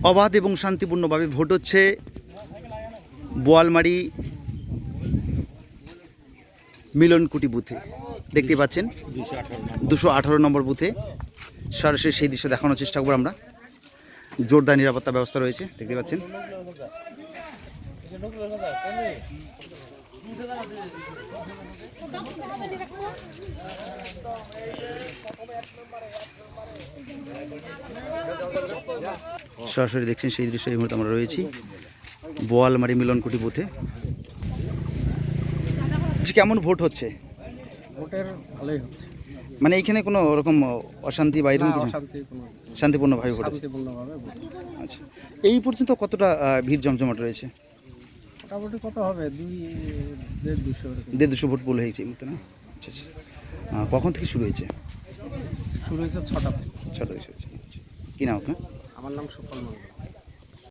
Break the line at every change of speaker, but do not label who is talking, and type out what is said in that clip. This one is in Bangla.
অবাধ এবং শান্তিপূর্ণভাবে ভোট হচ্ছে বোয়ালমারি মিলনকুটি বুথে। দেখতে পাচ্ছেন 218 নম্বর বুথে সরাসরি সেই দৃশ্য দেখানোর চেষ্টা করবো আমরা। জোরদার নিরাপত্তা ব্যবস্থা রয়েছে, দেখতে পাচ্ছেন। সরাসরি দেখছেন সেই দৃশ্য এই মুহূর্তে আমরা রয়েছি বোয়ালমারি মিলনকুটি বুথে। কেমন ভোট হচ্ছে?
ভোটের ভালোই হচ্ছে,
মানে এইখানে কোনো রকম অশান্তি বা এরকম কিছু? শান্তিপূর্ণভাবে ভোট হচ্ছে। আচ্ছা, এই পর্যন্ত কতটা ভিড় জমজমাট রয়েছে?
মোটামুটি কত হবে,
150 ভোট পোল হয়েছে এই মুহূর্তে, না? আচ্ছা আচ্ছা। কখন থেকে শুরু হয়েছে?
শুরু হয়েছে 6টা থেকে।
6টা থেকে শুরু হয়েছে। কী নাম আপনার?
আমার নাম সুফল মন্ডল।